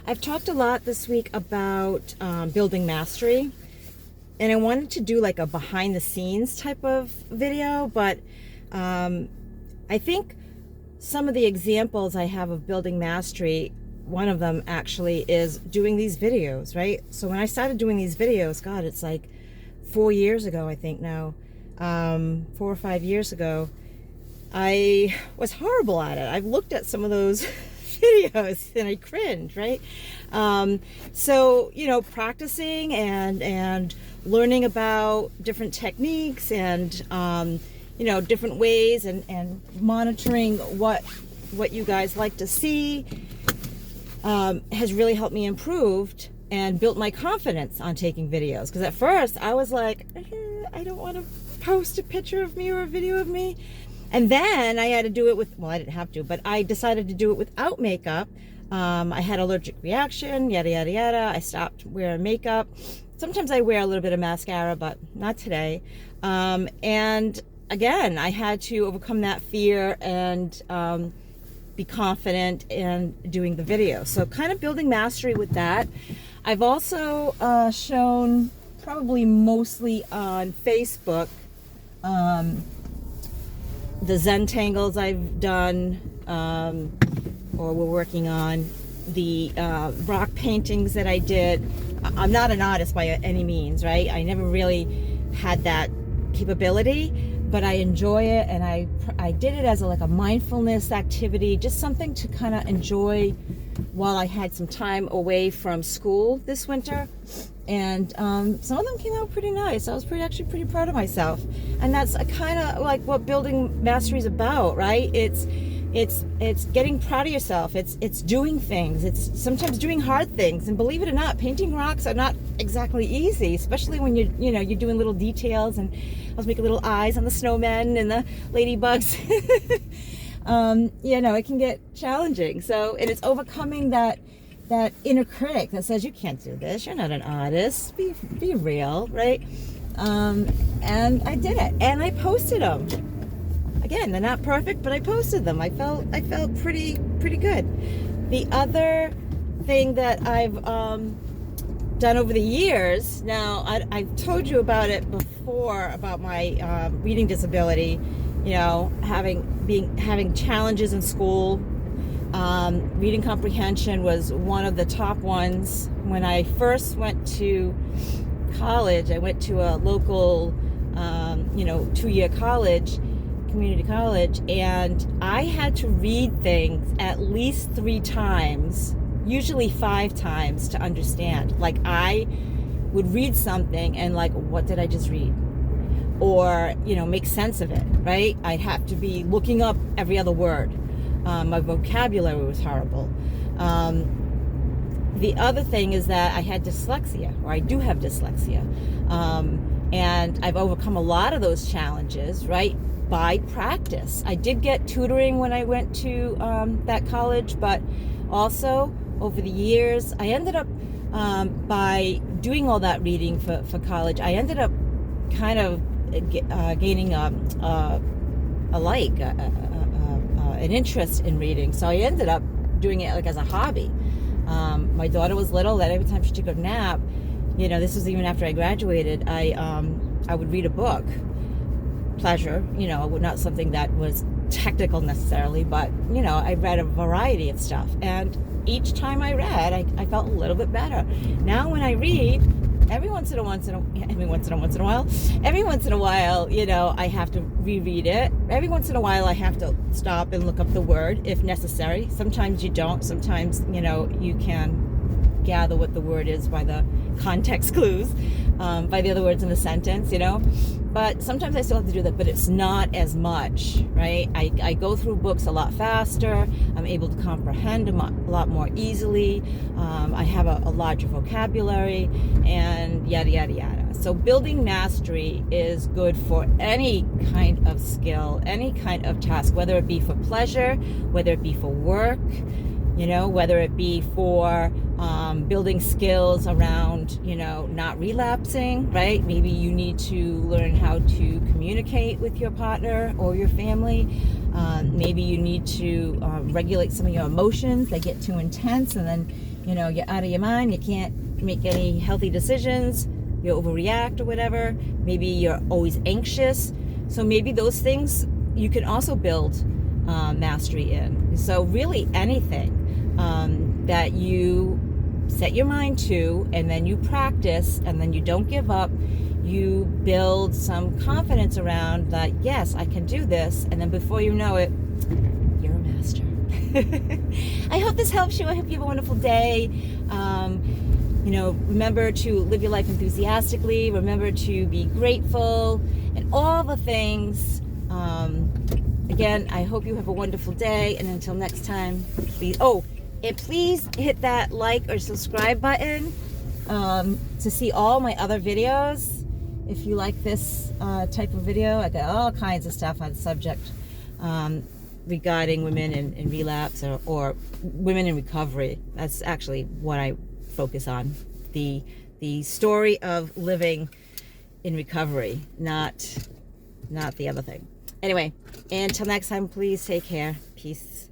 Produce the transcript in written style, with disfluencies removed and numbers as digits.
I've talked a lot this week about building mastery, and I wanted to do like a behind the scenes type of video, but I think some of the examples I have of building mastery, one of them actually is doing these videos, right? So when I started doing these videos, God, it's like 4 years ago, I think now, 4 or 5 years ago, I was horrible at it. I've looked at some of those videos and I cringe, right? So, you know, practicing and learning about different techniques and, you know, different ways and monitoring what you guys like to see has really helped me improve and built my confidence on taking videos. Because at first I was like, I don't want to post a picture of me or a video of me. And then I had to do it with, well, I didn't have to, but I decided to do it without makeup. I had allergic reaction, yada, yada, yada. I stopped wearing makeup. Sometimes I wear a little bit of mascara, but not today. And again, I had to overcome that fear and be confident in doing the video. So kind of building mastery with that. I've also shown probably mostly on Facebook the Zentangles I've done, or we're working on, the rock paintings that I did. I'm not an artist by any means, right? I never really had that capability, but I enjoy it, and I did it as like a mindfulness activity, just something to kind of enjoy while I had some time away from school this winter. And some of them came out pretty nice. I was actually pretty proud of myself. And that's kind of like what building mastery is about, right? It's getting proud of yourself. It's doing things. It's sometimes doing hard things. And believe it or not, painting rocks are not exactly easy, especially when you're doing little details. And I was making little eyes on the snowmen and the ladybugs. You know, it can get challenging. So, and it's overcoming that inner critic that says, you can't do this, you're not an artist, be real, right? And I did it, and I posted them. Again, they're not perfect, but I posted them. I felt pretty good. The other thing that I've done over the years, now I've told you about it before, about my reading disability, you know, having challenges in school. Reading comprehension was one of the top ones. When I first went to college, I went to a local, 2-year college, community college, and I had to read things at least 3 times, usually 5 times, to understand. Like, I would read something and like, what did I just read? Or, you know, make sense of it, right? I'd have to be looking up every other word. My vocabulary was horrible. The other thing is that I had dyslexia, or I do have dyslexia. And I've overcome a lot of those challenges, right, by practice. I did get tutoring when I went to that college, but also over the years, I ended up, by doing all that reading for college, I ended up kind of gaining an interest in reading. So I ended up doing it like as a hobby. My daughter was little, that every time she took a nap, you know, this was even after I graduated, I would read a book. Pleasure, you know, not something that was technical necessarily, but, you know, I read a variety of stuff. And each time I read, I felt a little bit better. Now when I read, every once in a while, you know, I have to reread it. Every once in a while, I have to stop and look up the word if necessary. Sometimes you don't. Sometimes, you know, you can gather what the word is by the context clues, by the other words in the sentence, you know. But sometimes I still have to do that, but it's not as much, right? I go through books a lot faster. I'm able to comprehend a lot more easily. I have a larger vocabulary, and yada, yada, yada. So building mastery is good for any kind of skill, any kind of task, whether it be for pleasure, whether it be for work, you know, whether it be for building skills around, you know, not relapsing, right? Maybe you need to learn how to communicate with your partner or your family. Maybe you need to regulate some of your emotions. They get too intense, and then, you know, you're out of your mind. You can't make any healthy decisions. You overreact or whatever. Maybe you're always anxious. So maybe those things you can also build mastery in. So really anything that you set your mind to, and then you practice, and then you don't give up, you build some confidence around that, yes, I can do this, and then before you know it, you're a master. I hope this helps you. I hope you have a wonderful day. You know, remember to live your life enthusiastically, remember to be grateful, and all the things. Again, I hope you have a wonderful day, and until next time, please, and please hit that like or subscribe button to see all my other videos. If you like this type of video, I got all kinds of stuff on the subject regarding women in relapse or women in recovery. That's actually what I focus on. The story of living in recovery, not the other thing. Anyway, until next time, please take care. Peace.